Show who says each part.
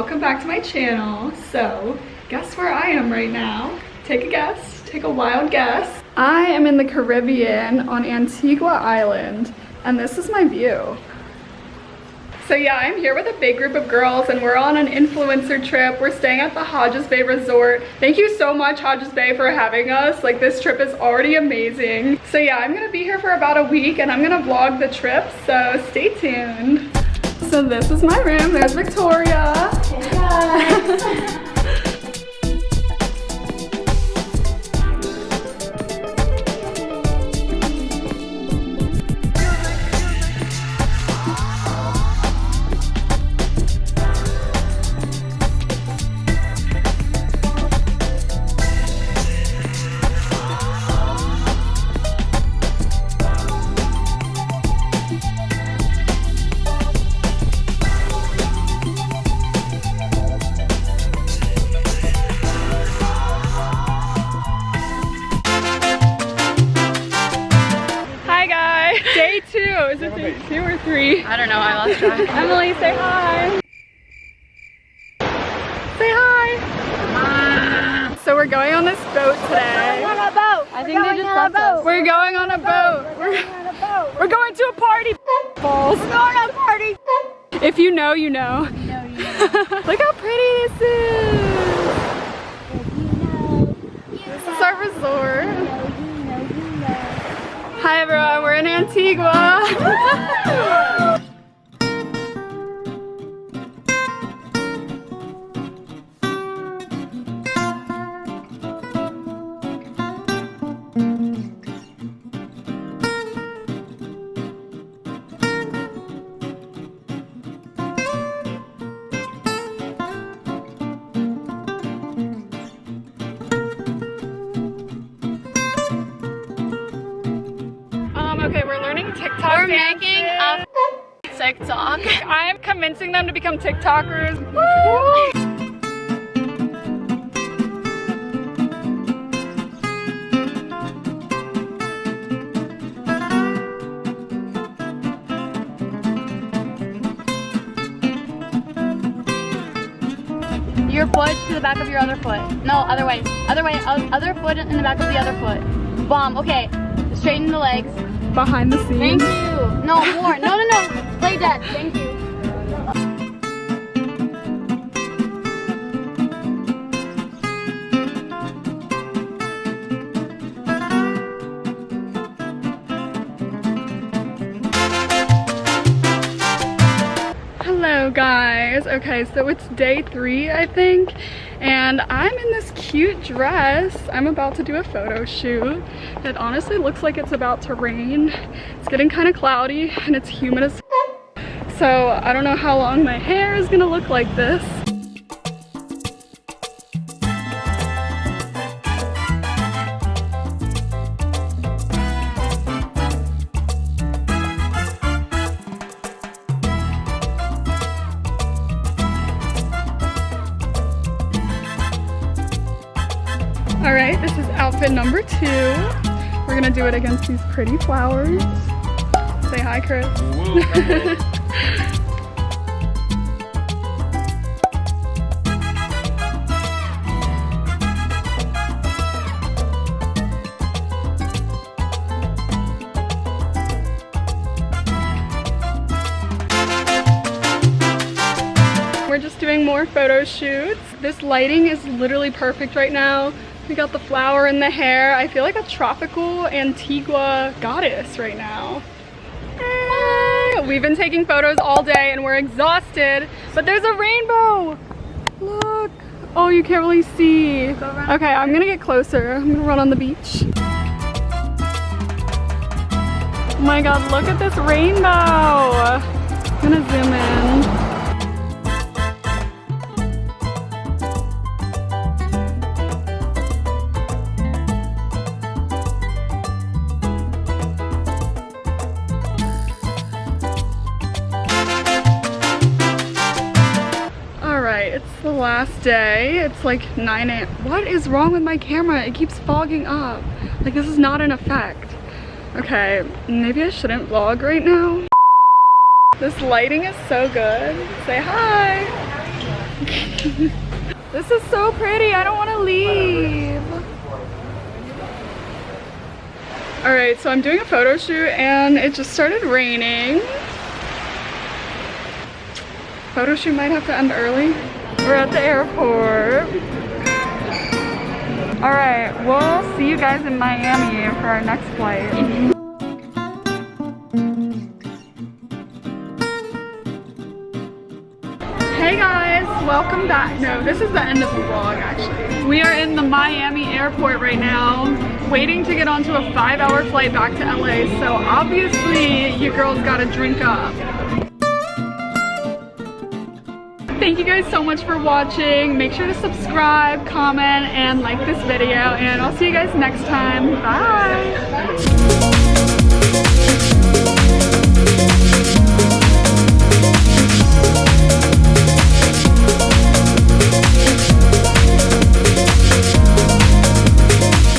Speaker 1: welcome back to my channel. So guess where I am right now? Take a guess, take a wild guess. I am in the Caribbean on Antigua Island, and this is my view. So yeah, I'm here with a big group of girls and we're on an influencer trip. We're staying at the Hodges Bay Resort. Thank you so much, Hodges Bay, for having us. Like, this trip is already amazing. So yeah, I'm gonna be here for about a week and I'm gonna vlog the trip, so stay tuned. So this is my room. There's Victoria.
Speaker 2: Hey guys.
Speaker 1: Day 2. Is it day 2 or 3? I don't know, I lost track. Emily, say hi. Say hi. So we're going on this boat today.
Speaker 2: We're going on a boat.
Speaker 1: I think they just left us. We're going on a boat. We're going to a party. Balls.
Speaker 2: We're going on a party.
Speaker 1: If you know, you know. Look how pretty this is. This is our resort. Hi everyone, we're in Antigua. Okay, we're learning TikTok.
Speaker 2: We're making a TikTok.
Speaker 1: I'm convincing them to become TikTokers. Woo!
Speaker 2: Your foot to the back of your other foot. No, other way. Other way. Other foot in the back of the other foot. Bomb. Okay. Straighten the legs.
Speaker 1: Behind the scenes.
Speaker 2: Thank you. No, more. No. Play dead. Thank you.
Speaker 1: Hello guys. Okay, so it's day 3, I think, and I'm in this cute dress. I'm about to do a photo shoot. It honestly looks like it's about to rain. It's getting kind of cloudy and it's humid as so I don't know how long my hair is gonna look like this. All right, this is outfit number 2. We're gonna do it against these pretty flowers. Say hi, Chris. We're just doing more photo shoots. This lighting is literally perfect right now. We got the flower in the hair. I feel like a tropical Antigua goddess right now. We've been taking photos all day and we're exhausted, but there's a rainbow. Look. Oh, you can't really see. Okay, I'm gonna get closer. I'm gonna run on the beach. Oh my God, look at this rainbow. I'm gonna zoom in. It's the last day. It's like 9 a.m. What is wrong with my camera? It keeps fogging up. Like, this is not an effect. Okay, maybe I shouldn't vlog right now. This lighting is so good. Say hi. This is so pretty. I don't want to leave. All right, so I'm doing a photo shoot and it just started raining. Photo shoot might have to end early. We're at the airport. All right, we'll see you guys in Miami for our next flight. Hey guys, welcome back. No, this is the end of the vlog actually. We are in the Miami airport right now, waiting to get onto a 5-hour flight back to LA. So obviously your girl's gotta drink up. Thank you guys so much for watching. Make sure to subscribe, comment, and like this video. And I'll see you guys next time. Bye.